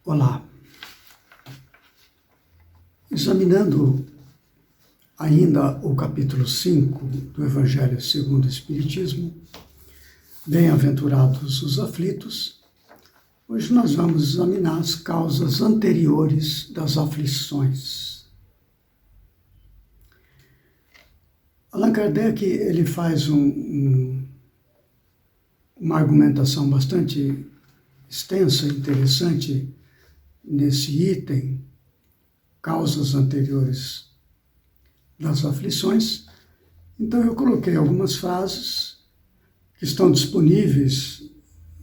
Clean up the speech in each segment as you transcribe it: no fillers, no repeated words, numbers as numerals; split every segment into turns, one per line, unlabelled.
Olá. Examinando ainda o capítulo 5 do Evangelho segundo o Espiritismo, Bem-aventurados os aflitos, hoje nós vamos examinar as causas anteriores das aflições. Allan Kardec ele faz uma argumentação bastante extensa e interessante nesse item, causas anteriores das aflições. Então eu coloquei algumas frases que estão disponíveis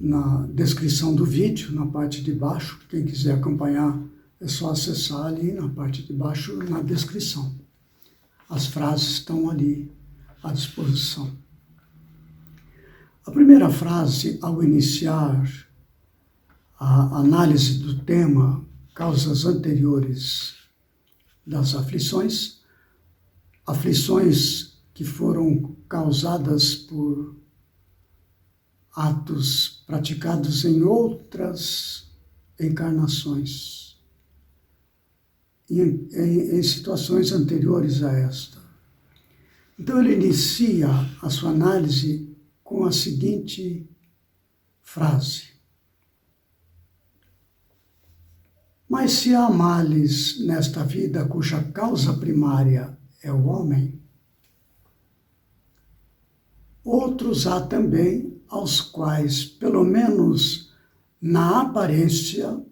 na descrição do vídeo, na parte de baixo. Quem quiser acompanhar é só acessar ali na parte de baixo, na descrição. As frases estão ali à disposição. A primeira frase, ao iniciar a análise do tema causas anteriores das aflições, aflições que foram causadas por atos praticados em outras encarnações, em situações anteriores a esta. Então ele inicia a sua análise com a seguinte frase: mas se há males nesta vida cuja causa primária é o homem, outros há também aos quais, pelo menos na aparência,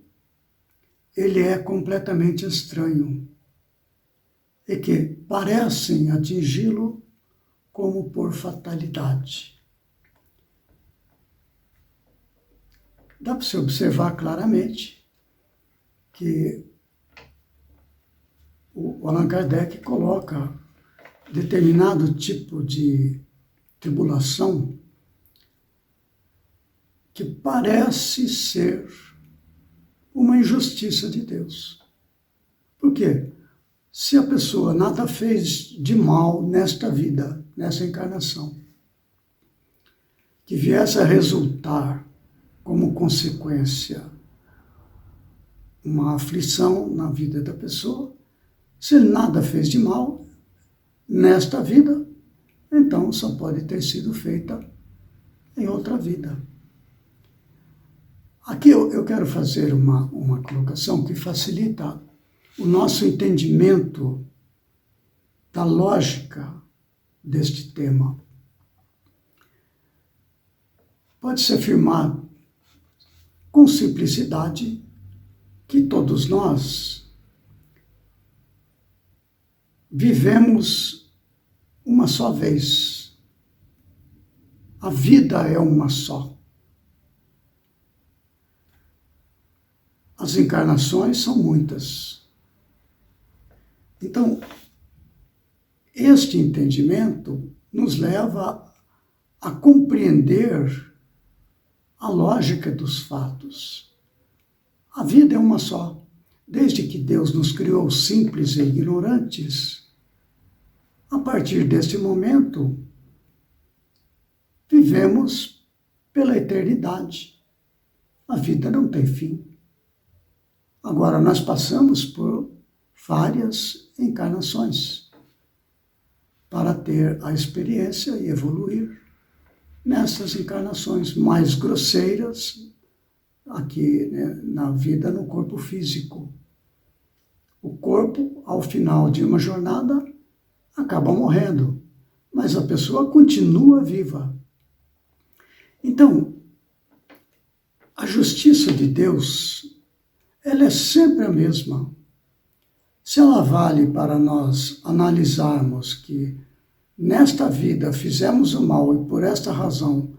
ele é completamente estranho e que parecem atingi-lo como por fatalidade. Dá para se observar claramente que o Allan Kardec coloca determinado tipo de tribulação que parece ser uma injustiça de Deus. Por quê? Se a pessoa nada fez de mal nesta vida, nessa encarnação, que viesse a resultar como consequência uma aflição na vida da pessoa, se ele nada fez de mal nesta vida, então só pode ter sido feita em outra vida. Aqui eu quero fazer uma colocação que facilita o nosso entendimento da lógica deste tema. Pode-se afirmar com simplicidade que todos nós vivemos uma só vez. A vida é uma só. As encarnações são muitas. Então, este entendimento nos leva a compreender a lógica dos fatos. A vida é uma só. Desde que Deus nos criou simples e ignorantes, a partir deste momento, vivemos pela eternidade. A vida não tem fim. Agora, nós passamos por várias encarnações para ter a experiência e evoluir nessas encarnações mais grosseiras, aqui, né, na vida no corpo físico. O corpo, ao final de uma jornada, acaba morrendo, mas a pessoa continua viva. Então, a justiça de Deus, ela é sempre a mesma. Se ela vale para nós analisarmos que nesta vida fizemos o mal e por esta razão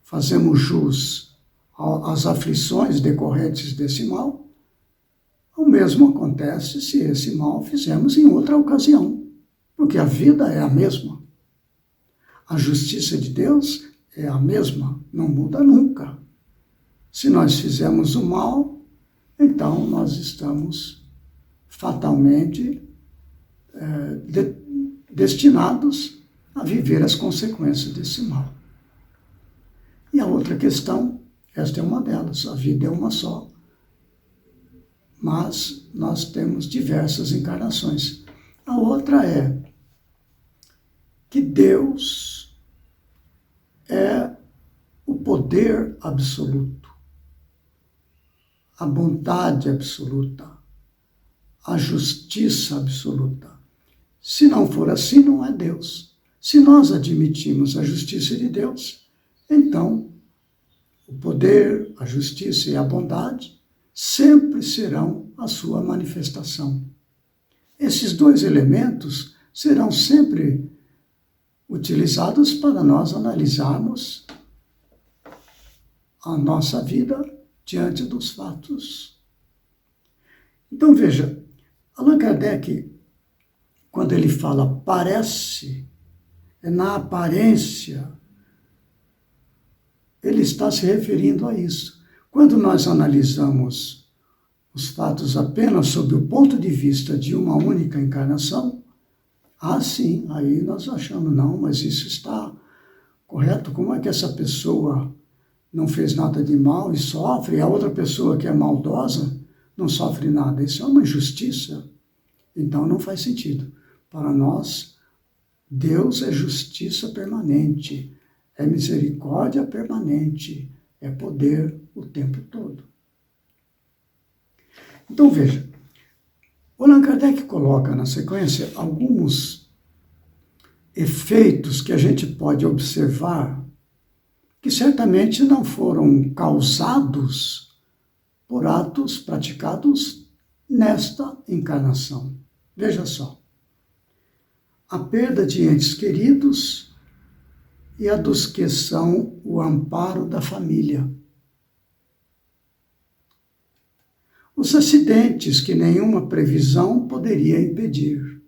fazemos jus às aflições decorrentes desse mal, o mesmo acontece se esse mal fizemos em outra ocasião, porque a vida é a mesma. A justiça de Deus é a mesma, não muda nunca. Se nós fizemos o mal, então nós estamos fatalmente destinados a viver as consequências desse mal. E a outra questão, esta é uma delas, a vida é uma só. mas nós temos diversas encarnações. A outra é que Deus é o poder absoluto, a bondade absoluta, a justiça absoluta. Se não for assim, não é Deus. Se nós admitimos a justiça de Deus, então o poder, a justiça e a bondade sempre serão a sua manifestação. Esses dois elementos serão sempre utilizados para nós analisarmos a nossa vida diante dos fatos. Então veja, Allan Kardec, quando ele fala parece, é na aparência, ele está se referindo a isso. Quando nós analisamos os fatos apenas sob o ponto de vista de uma única encarnação, sim, aí nós achamos, não, mas isso está correto. Como é que essa pessoa não fez nada de mal e sofre, e a outra pessoa que é maldosa não sofre nada? Isso é uma injustiça. Então não faz sentido. Para nós, Deus é justiça permanente, é misericórdia permanente, é poder o tempo todo. Então veja, o Allan Kardec coloca na sequência alguns efeitos que a gente pode observar que certamente não foram causados por atos praticados nesta encarnação. Veja só, a perda de entes queridos e a dos que são o amparo da família. Os acidentes que nenhuma previsão poderia impedir.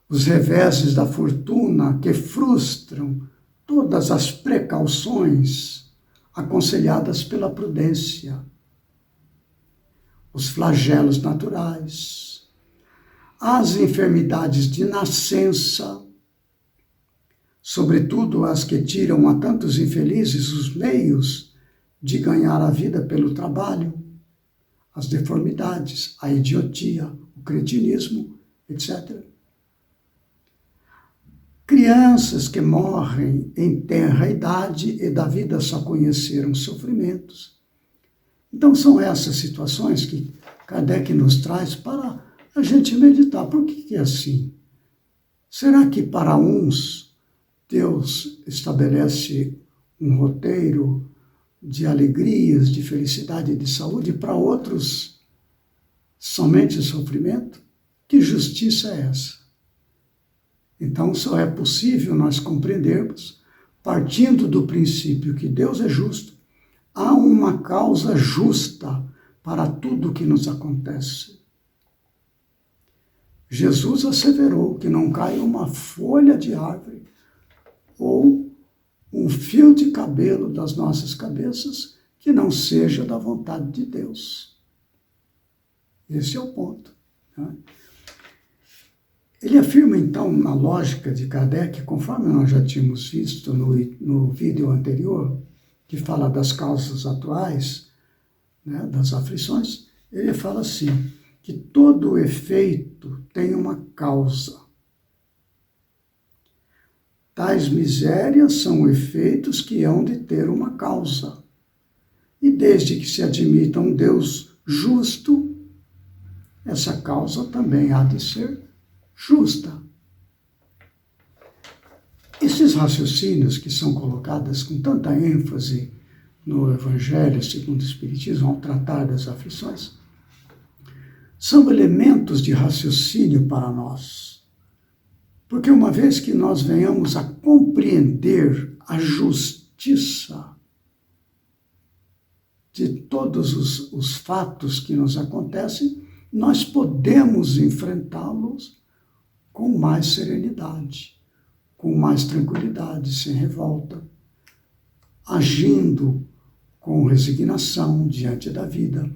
Os reveses da fortuna que frustram todas as precauções aconselhadas pela prudência. Os flagelos naturais. As enfermidades de nascença, sobretudo as que tiram a tantos infelizes os meios de ganhar a vida pelo trabalho, as deformidades, a idiotia, o cretinismo, etc. Crianças que morrem em tenra idade e da vida só conheceram sofrimentos. Então são essas situações que Kardec nos traz para a gente meditar. Por que é assim? Será que para uns Deus estabelece um roteiro de alegrias, de felicidade e de saúde, para outros somente sofrimento? Que justiça é essa? Então só é possível nós compreendermos, partindo do princípio que Deus é justo, há uma causa justa para tudo o que nos acontece. Jesus asseverou que não cai uma folha de árvore ou um fio de cabelo das nossas cabeças que não seja da vontade de Deus. Esse é o ponto, né? Ele afirma, então, na lógica de Kardec, conforme nós já tínhamos visto no vídeo anterior, que fala das causas atuais, né, das aflições, ele fala assim, que todo efeito tem uma causa. Tais misérias são efeitos que hão de ter uma causa. E desde que se admita um Deus justo, essa causa também há de ser justa. Esses raciocínios que são colocados com tanta ênfase no Evangelho segundo o Espiritismo ao tratar das aflições, são elementos de raciocínio para nós. Porque uma vez que nós venhamos a compreender a justiça de todos os fatos que nos acontecem, nós podemos enfrentá-los com mais serenidade, com mais tranquilidade, sem revolta, agindo com resignação diante da vida.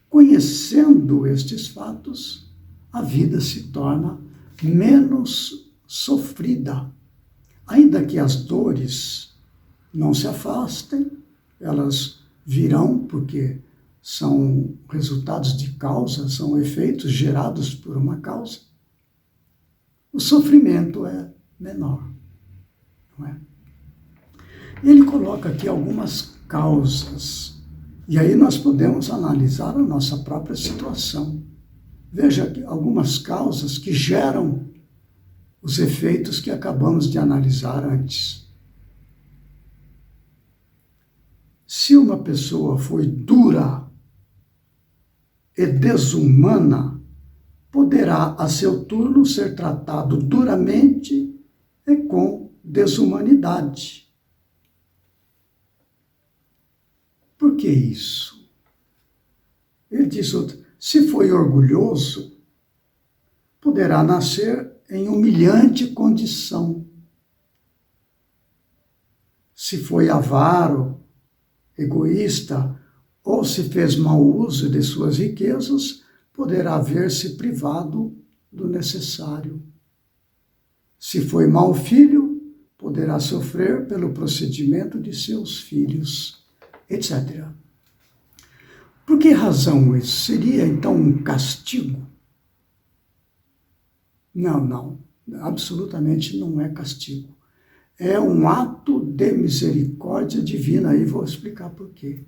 Conhecendo estes fatos, a vida se torna menos sofrida. Ainda que as dores não se afastem, elas virão porque são resultados de causa, são efeitos gerados por uma causa, o sofrimento é menor, não é? Ele coloca aqui algumas causas, e aí nós podemos analisar a nossa própria situação. Veja aqui algumas causas que geram os efeitos que acabamos de analisar antes. Se uma pessoa foi dura e desumana, poderá a seu turno ser tratado duramente e com desumanidade. Por que isso? Ele diz, se foi orgulhoso, poderá nascer em humilhante condição. Se foi avaro, egoísta, ou se fez mau uso de suas riquezas, poderá ver-se privado do necessário. Se foi mau filho, poderá sofrer pelo procedimento de seus filhos, etc. Por que razão isso? Seria então um castigo? Não, absolutamente não é castigo. É um ato de misericórdia divina, e vou explicar por quê.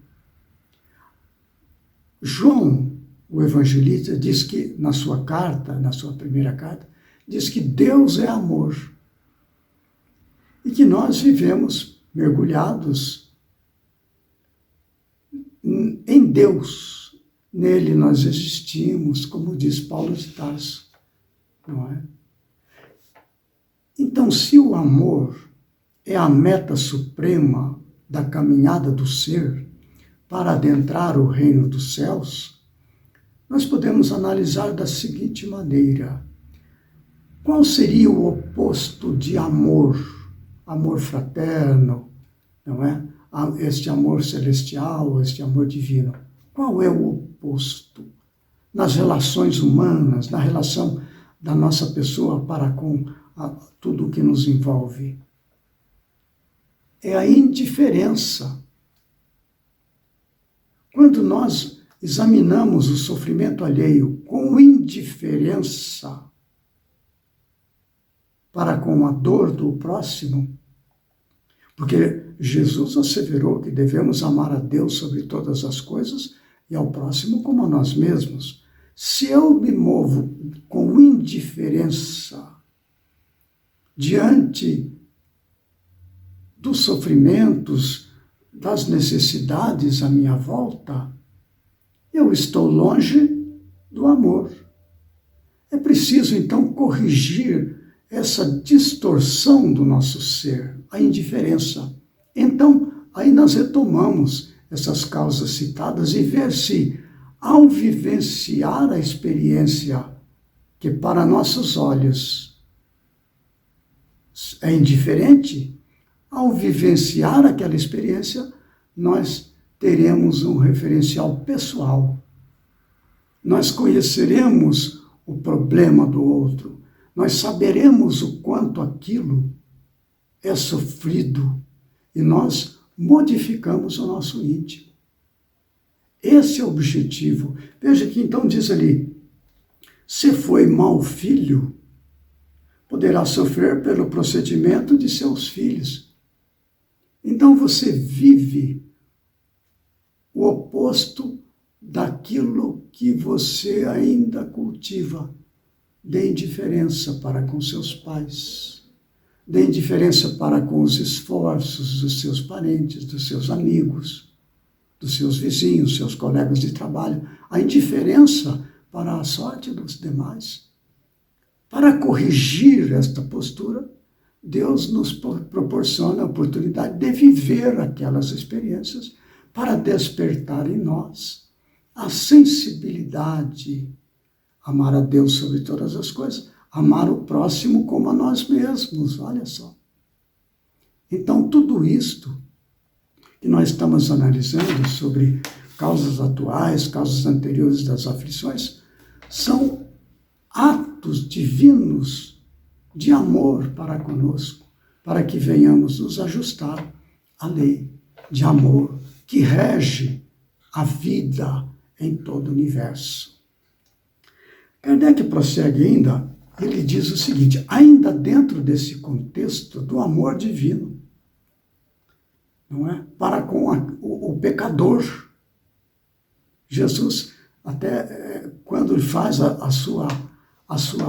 João, o evangelista, diz que na sua carta, na sua primeira carta, diz que Deus é amor e que nós vivemos mergulhados em Deus. Nele nós existimos, como diz Paulo de Tarso, não é? Então, se o amor é a meta suprema da caminhada do ser para adentrar o reino dos céus, nós podemos analisar da seguinte maneira: qual seria o oposto de amor? Amor fraterno, não é? Este amor celestial, este amor divino. Qual é o oposto? Nas relações humanas, na relação da nossa pessoa para com tudo o que nos envolve. É a indiferença. Quando nós examinamos o sofrimento alheio com indiferença para com a dor do próximo, porque Jesus asseverou que devemos amar a Deus sobre todas as coisas e ao próximo como a nós mesmos. Se eu me movo com indiferença diante dos sofrimentos, das necessidades à minha volta, eu estou longe do amor. É preciso, então, corrigir essa distorção do nosso ser, a indiferença. Então, aí nós retomamos essas causas citadas e ver se, ao vivenciar a experiência que para nossos olhos é indiferente, ao vivenciar aquela experiência, nós teremos um referencial pessoal. Nós conheceremos o problema do outro. Nós saberemos o quanto aquilo é sofrido e nós modificamos o nosso íntimo. Esse é o objetivo. Veja que então diz ali, se foi mau filho, poderá sofrer pelo procedimento de seus filhos. Então você vive o oposto daquilo que você ainda cultiva, de indiferença para com seus pais, de indiferença para com os esforços dos seus parentes, dos seus amigos, dos seus vizinhos, seus colegas de trabalho, a indiferença para a sorte dos demais. Para corrigir esta postura, Deus nos proporciona a oportunidade de viver aquelas experiências para despertar em nós a sensibilidade, amar a Deus sobre todas as coisas, amar o próximo como a nós mesmos, olha só. Então, tudo isto que nós estamos analisando sobre causas atuais, causas anteriores das aflições, são atos divinos de amor para conosco, para que venhamos nos ajustar à lei de amor que rege a vida em todo o universo. Kardec prossegue ainda, ele diz o seguinte, ainda dentro desse contexto do amor divino, não é? Para com o pecador. Jesus, até quando ele faz a sua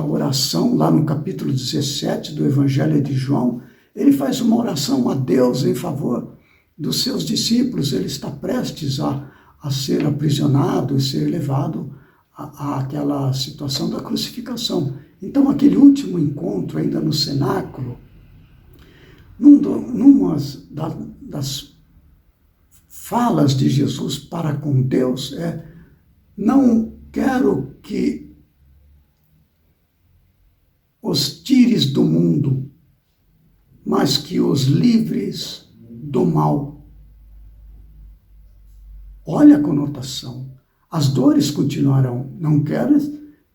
oração, lá no capítulo 17 do Evangelho de João, ele faz uma oração a Deus em favor dos seus discípulos. Ele está prestes a ser aprisionado e ser levado àquela situação da crucificação. Então, aquele último encontro, ainda no cenáculo, numa das falas de Jesus para com Deus não quero que os tires do mundo, mas que os livres do mal. Olha a conotação. As dores continuarão. Não quero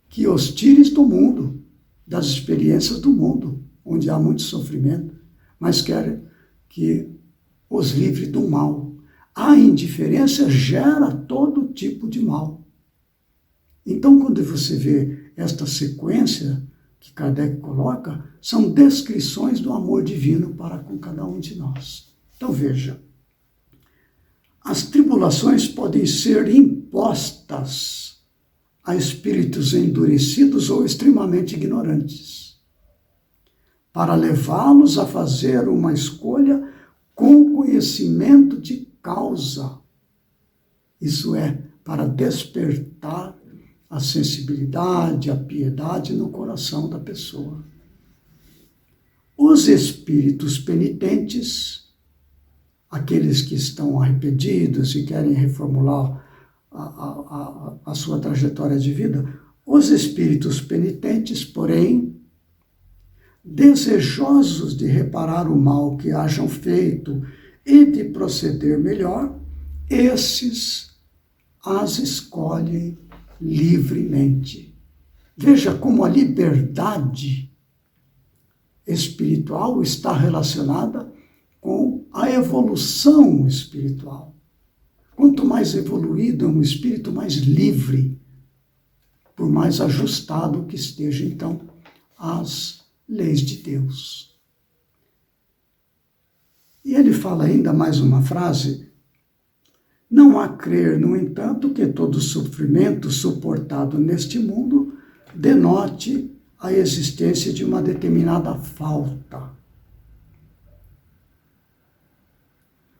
que os tires do mundo, das experiências do mundo, onde há muito sofrimento, mas quero que os livre do mal. A indiferença gera todo tipo de mal. Então, quando você vê esta sequência que Kardec coloca, são descrições do amor divino para com cada um de nós. Então, veja, as tribulações podem ser impostas a espíritos endurecidos ou extremamente ignorantes, para levá-los a fazer uma escolha com conhecimento de causa. Isso é, para despertar a sensibilidade, a piedade no coração da pessoa. Os espíritos penitentes, aqueles que estão arrependidos e querem reformular a sua trajetória de vida, os espíritos penitentes, porém, desejosos de reparar o mal que hajam feito e de proceder melhor, esses as escolhem livremente. Veja como a liberdade espiritual está relacionada com a evolução espiritual. Quanto mais evoluído é um espírito, mais livre, por mais ajustado que esteja, então, às leis de Deus. E ele fala ainda mais uma frase: não há crer, no entanto, que todo sofrimento suportado neste mundo denote a existência de uma determinada falta.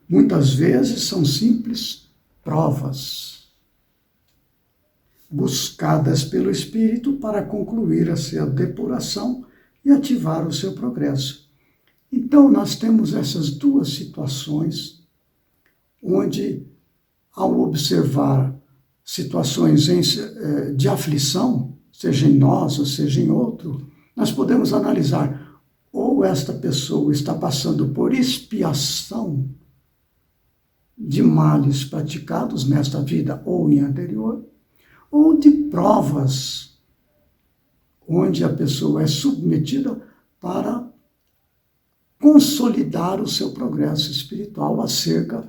Muitas vezes são simples provas buscadas pelo espírito para concluir a sua depuração e ativar o seu progresso. Então, nós temos essas duas situações onde, ao observar situações de aflição, seja em nós ou seja em outro, nós podemos analisar ou esta pessoa está passando por expiação de males praticados nesta vida ou em anterior, ou de provas onde a pessoa é submetida para consolidar o seu progresso espiritual acerca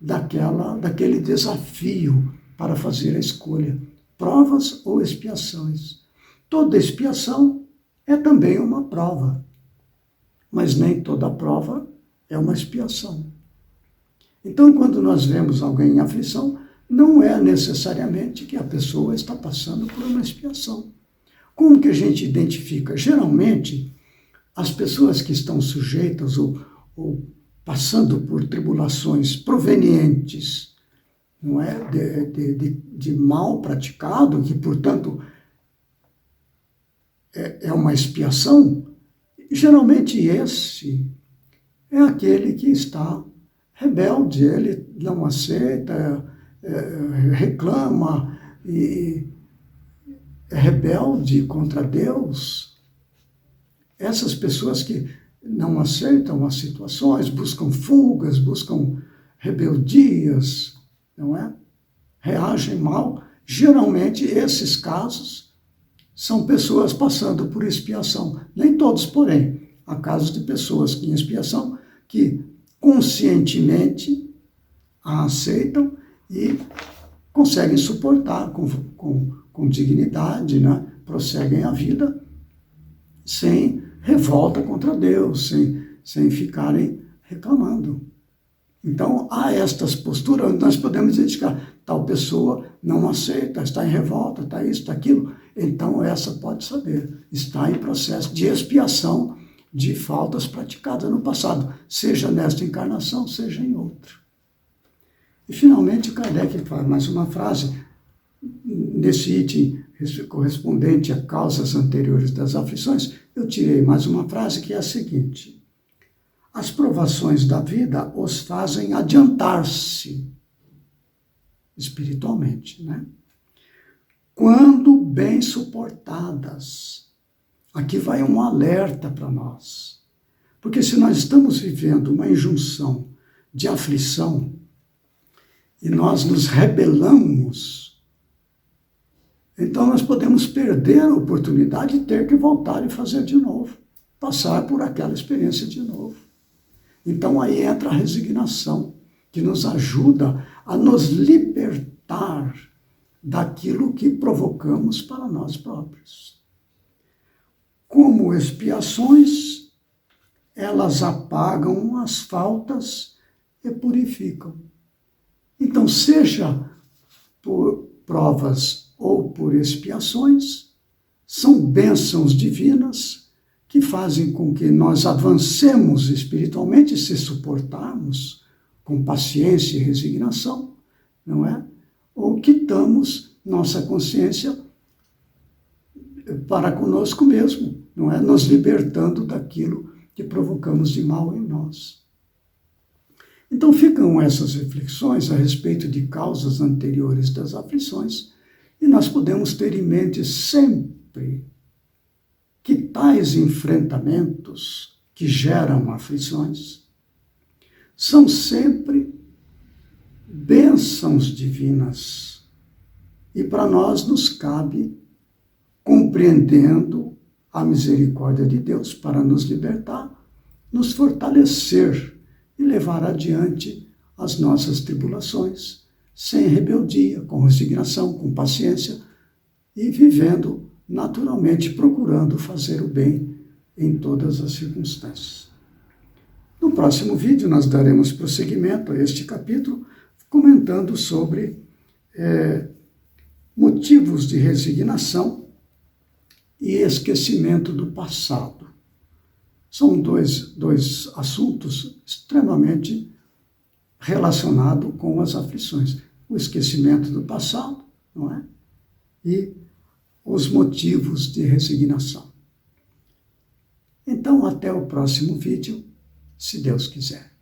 daquele desafio para fazer a escolha, provas ou expiações. Toda expiação é também uma prova, mas nem toda prova é uma expiação. Então, quando nós vemos alguém em aflição, não é necessariamente que a pessoa está passando por uma expiação. Como que a gente identifica? Geralmente, as pessoas que estão sujeitas ou passando por tribulações provenientes, não é, de mal praticado, que, portanto, é uma expiação, geralmente esse é aquele que está rebelde, ele não aceita, reclama e é rebelde contra Deus. Essas pessoas que não aceitam as situações, buscam fugas, buscam rebeldias, não é? Reagem mal. Geralmente, esses casos são pessoas passando por expiação. Nem todos, porém. Há casos de pessoas em expiação que conscientemente a aceitam e conseguem suportar com dignidade, né? Prosseguem a vida sem revolta contra Deus, sem ficarem reclamando. Então, há estas posturas onde nós podemos identificar, tal pessoa não aceita, está em revolta, está isso, está aquilo. Então, essa pode saber, está em processo de expiação de faltas praticadas no passado, seja nesta encarnação, seja em outra. E, finalmente, Kardec faz mais uma frase, nesse item correspondente a causas anteriores das aflições, eu tirei mais uma frase que é a seguinte: as provações da vida os fazem adiantar-se espiritualmente, né? Quando bem suportadas. Aqui vai um alerta para nós. Porque se nós estamos vivendo uma injunção de aflição e nós nos rebelamos, então nós podemos perder a oportunidade de ter que voltar e fazer de novo, passar por aquela experiência de novo. Então aí entra a resignação, que nos ajuda a nos libertar daquilo que provocamos para nós próprios. Como expiações, elas apagam as faltas e purificam. Então, seja por provas ou por expiações, são bênçãos divinas que fazem com que nós avancemos espiritualmente, se suportarmos com paciência e resignação, não é? Ou quitamos nossa consciência para conosco mesmo, não é? Nos libertando daquilo que provocamos de mal em nós. Então ficam essas reflexões a respeito de causas anteriores das aflições, e nós podemos ter em mente sempre que tais enfrentamentos que geram aflições são sempre bênçãos divinas. E para nós nos cabe, compreendendo a misericórdia de Deus para nos libertar, nos fortalecer e levar adiante as nossas tribulações, sem rebeldia, com resignação, com paciência e vivendo naturalmente, procurando fazer o bem em todas as circunstâncias. No próximo vídeo nós daremos prosseguimento a este capítulo, comentando sobre motivos de resignação e esquecimento do passado. São dois assuntos extremamente relacionados com as aflições. O esquecimento do passado, não é? E os motivos de resignação. Então, até o próximo vídeo, se Deus quiser.